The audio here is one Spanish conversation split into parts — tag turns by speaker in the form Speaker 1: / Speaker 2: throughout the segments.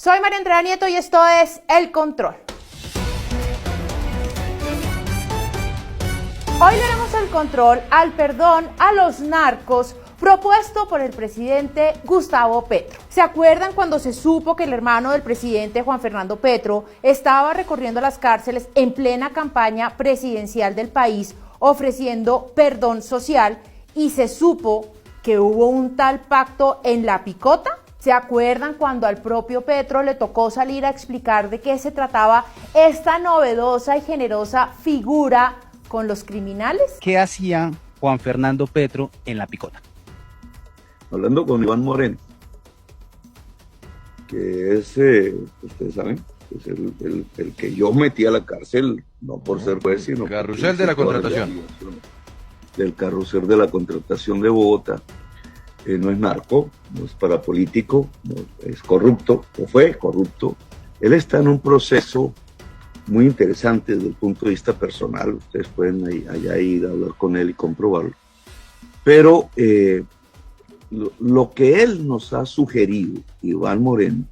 Speaker 1: Soy María Andrea Nieto y esto es El Control. Hoy le damos el control al perdón a los narcos propuesto por el presidente Gustavo Petro. ¿Se acuerdan cuando se supo que el hermano del presidente Juan Fernando Petro estaba recorriendo las cárceles en plena campaña presidencial del país ofreciendo perdón social y se supo que hubo un tal pacto en La Picota? ¿Se acuerdan cuando al propio Petro le tocó salir a explicar de qué se trataba esta novedosa y generosa figura con los criminales?
Speaker 2: ¿Qué hacía Juan Fernando Petro en La Picota?
Speaker 3: Hablando con Iván Moreno, que es, ustedes saben, es el que yo metí a la cárcel, no por ser juez, sino por
Speaker 4: carrusel de la contratación.
Speaker 3: Del carrusel de la contratación de Bogotá. No es narco, no es parapolítico, no es corrupto, o fue corrupto. Él está en un proceso muy interesante desde el punto de vista personal. Ustedes pueden allá ir a hablar con él y comprobarlo. Pero lo que él nos ha sugerido, Iván Moreno,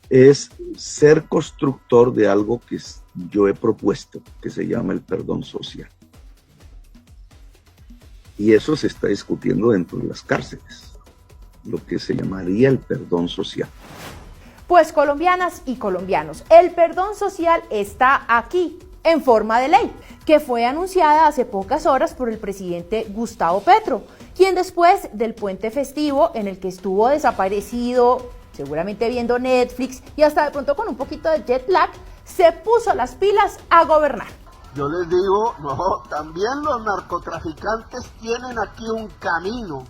Speaker 3: es ser constructor de algo que yo he propuesto, que se llama el perdón social. Y eso se está discutiendo dentro de las cárceles, lo que se llamaría el perdón social.
Speaker 1: Pues colombianas y colombianos, el perdón social está aquí, en forma de ley, que fue anunciada hace pocas horas por el presidente Gustavo Petro, quien después del puente festivo en el que estuvo desaparecido, seguramente viendo Netflix y hasta de pronto con un poquito de jet lag, se puso las pilas a gobernar.
Speaker 5: Yo les digo, no, también los narcotraficantes tienen aquí un camino.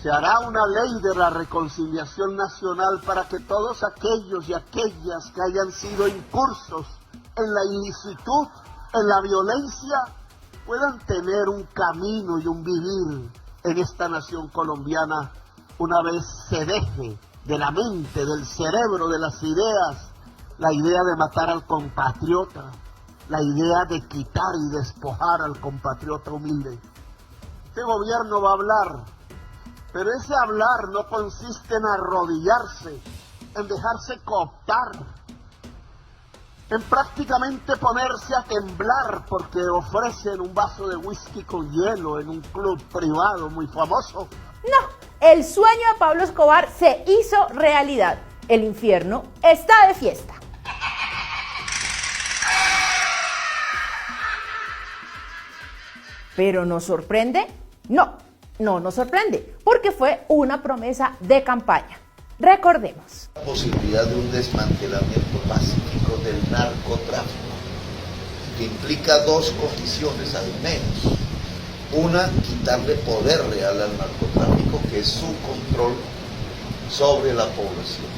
Speaker 5: Se hará una ley de la reconciliación nacional para que todos aquellos y aquellas que hayan sido incursos en la ilicitud, en la violencia, puedan tener un camino y un vivir en esta nación colombiana una vez se deje de la mente, del cerebro, de las ideas, la idea de matar al compatriota, la idea de quitar y despojar al compatriota humilde. Este gobierno va a hablar, pero ese hablar no consiste en arrodillarse, en dejarse cooptar, en prácticamente ponerse a temblar porque ofrecen un vaso de whisky con hielo en un club privado muy famoso.
Speaker 1: No, el sueño de Pablo Escobar se hizo realidad. El infierno está de fiesta. ¿Pero nos sorprende? No, no nos sorprende, porque fue una promesa de campaña. Recordemos.
Speaker 6: La posibilidad de un desmantelamiento pacífico del narcotráfico, que implica dos condiciones al menos. Una, quitarle poder real al narcotráfico, que es su control sobre la población.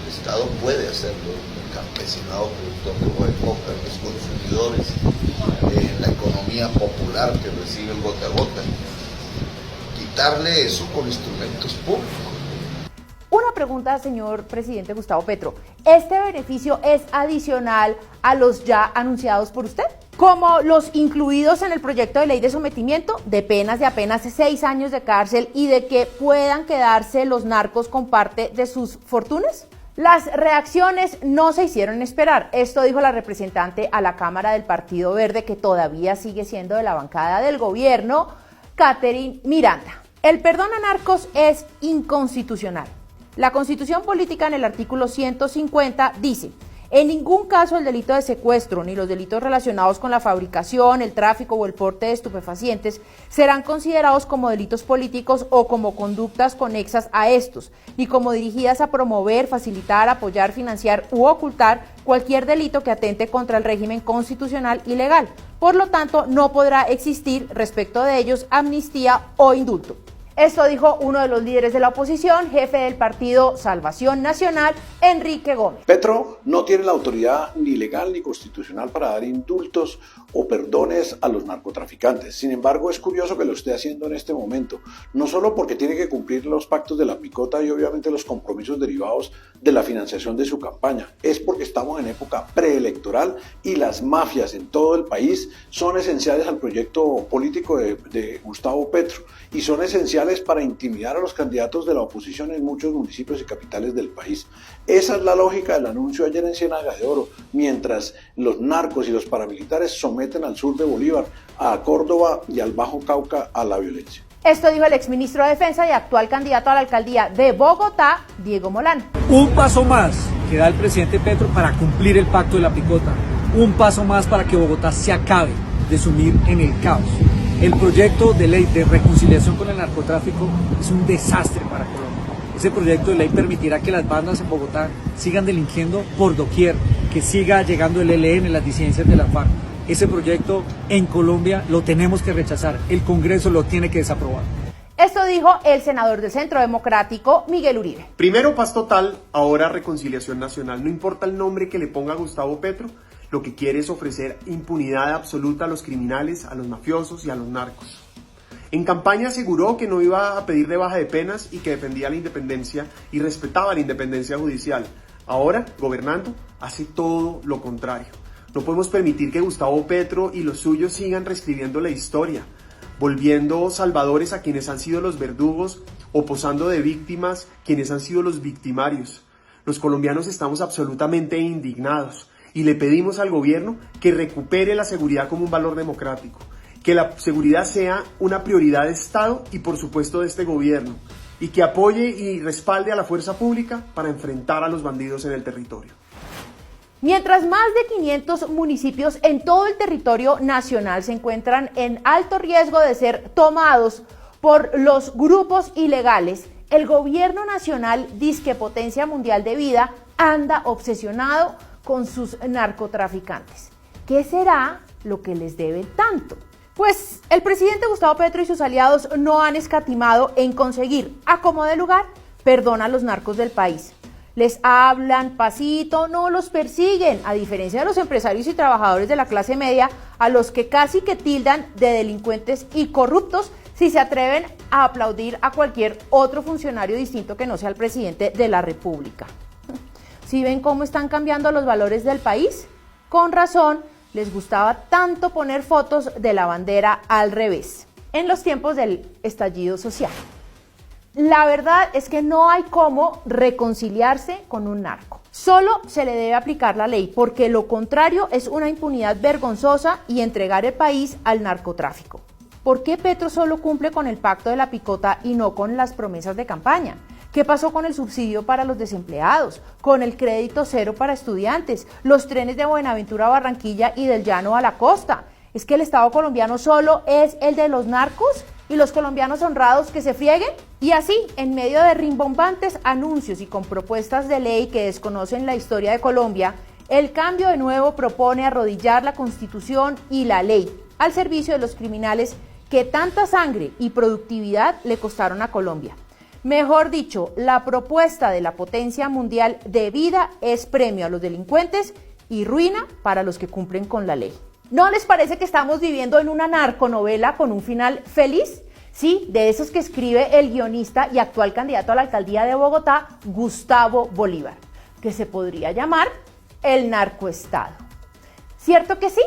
Speaker 6: El Estado puede hacerlo, el campesinado productor de boca, los consumidores, la economía popular que recibe el gota a gota. Quitarle eso con instrumentos públicos.
Speaker 1: Una pregunta, señor presidente Gustavo Petro. ¿Este beneficio es adicional a los ya anunciados por usted? Como los incluidos en el proyecto de ley de sometimiento de penas de apenas 6 años de cárcel y de que puedan quedarse los narcos con parte de sus fortunas. Las reacciones no se hicieron esperar. Esto dijo la representante a la Cámara del Partido Verde, que todavía sigue siendo de la bancada del gobierno, Catherine Miranda. El perdón a narcos es inconstitucional. La Constitución Política en el artículo 150 dice: en ningún caso el delito de secuestro ni los delitos relacionados con la fabricación, el tráfico o el porte de estupefacientes serán considerados como delitos políticos o como conductas conexas a estos, ni como dirigidas a promover, facilitar, apoyar, financiar u ocultar cualquier delito que atente contra el régimen constitucional y legal. Por lo tanto, no podrá existir respecto de ellos amnistía o indulto. Esto dijo uno de los líderes de la oposición, jefe del partido Salvación Nacional, Enrique Gómez.
Speaker 7: Petro no tiene la autoridad ni legal ni constitucional para dar indultos o perdones a los narcotraficantes. Sin embargo, es curioso que lo esté haciendo en este momento, no solo porque tiene que cumplir los pactos de La Picota y obviamente los compromisos derivados de la financiación de su campaña, es porque estamos en época preelectoral y las mafias en todo el país son esenciales al proyecto político de Gustavo Petro y son esenciales criminales para intimidar a los candidatos de la oposición en muchos municipios y capitales del país. Esa es la lógica del anuncio ayer en Ciénaga de Oro, mientras los narcos y los paramilitares someten al sur de Bolívar, a Córdoba y al Bajo Cauca a la violencia.
Speaker 1: Esto dijo el exministro de Defensa y actual candidato a la alcaldía de Bogotá, Diego Molano.
Speaker 4: Un paso más que da el presidente Petro para cumplir el pacto de la picota. Un paso más para que Bogotá se acabe de sumir en el caos. El proyecto de ley de reconciliación con el narcotráfico es un desastre para Colombia. Ese proyecto de ley permitirá que las bandas en Bogotá sigan delinquiendo por doquier, que siga llegando el ELN, las disidencias de la FARC. Ese proyecto en Colombia lo tenemos que rechazar, el Congreso lo tiene que desaprobar.
Speaker 1: Esto dijo el senador del Centro Democrático, Miguel Uribe.
Speaker 8: Primero paz total, ahora reconciliación nacional. No importa el nombre que le ponga Gustavo Petro, lo que quiere es ofrecer impunidad absoluta a los criminales, a los mafiosos y a los narcos. En campaña aseguró que no iba a pedir rebaja de penas y que defendía la independencia y respetaba la independencia judicial. Ahora, gobernando, hace todo lo contrario. No podemos permitir que Gustavo Petro y los suyos sigan reescribiendo la historia, volviendo salvadores a quienes han sido los verdugos o posando de víctimas quienes han sido los victimarios. Los colombianos estamos absolutamente indignados y le pedimos al gobierno que recupere la seguridad como un valor democrático, que la seguridad sea una prioridad de Estado y por supuesto de este gobierno, y que apoye y respalde a la fuerza pública para enfrentar a los bandidos en el territorio.
Speaker 1: Mientras más de 500 municipios en todo el territorio nacional se encuentran en alto riesgo de ser tomados por los grupos ilegales, el gobierno nacional, disque potencia mundial de vida, anda obsesionado con sus narcotraficantes. ¿Qué será lo que les debe tanto? Pues el presidente Gustavo Petro y sus aliados no han escatimado en conseguir, a como de lugar, perdón a los narcos del país. Les hablan pasito, no los persiguen, a diferencia de los empresarios y trabajadores de la clase media, a los que casi que tildan de delincuentes y corruptos si se atreven a aplaudir a cualquier otro funcionario distinto que no sea el presidente de la República. ¿Sí ven cómo están cambiando los valores del país? Con razón, les gustaba tanto poner fotos de la bandera al revés, en los tiempos del estallido social. La verdad es que no hay cómo reconciliarse con un narco. Solo se le debe aplicar la ley, porque lo contrario es una impunidad vergonzosa y entregar el país al narcotráfico. ¿Por qué Petro solo cumple con el pacto de la picota y no con las promesas de campaña? ¿Qué pasó con el subsidio para los desempleados, con el crédito cero para estudiantes, los trenes de Buenaventura a Barranquilla y del Llano a la costa? ¿Es que el Estado colombiano solo es el de los narcos y los colombianos honrados que se frieguen? Y así, en medio de rimbombantes anuncios y con propuestas de ley que desconocen la historia de Colombia, el cambio de nuevo propone arrodillar la Constitución y la ley al servicio de los criminales que tanta sangre y productividad le costaron a Colombia. Mejor dicho, la propuesta de la potencia mundial de vida es premio a los delincuentes y ruina para los que cumplen con la ley. ¿No les parece que estamos viviendo en una narconovela con un final feliz? Sí, de esos que escribe el guionista y actual candidato a la alcaldía de Bogotá, Gustavo Bolívar, que se podría llamar el narcoestado. ¿Cierto que sí?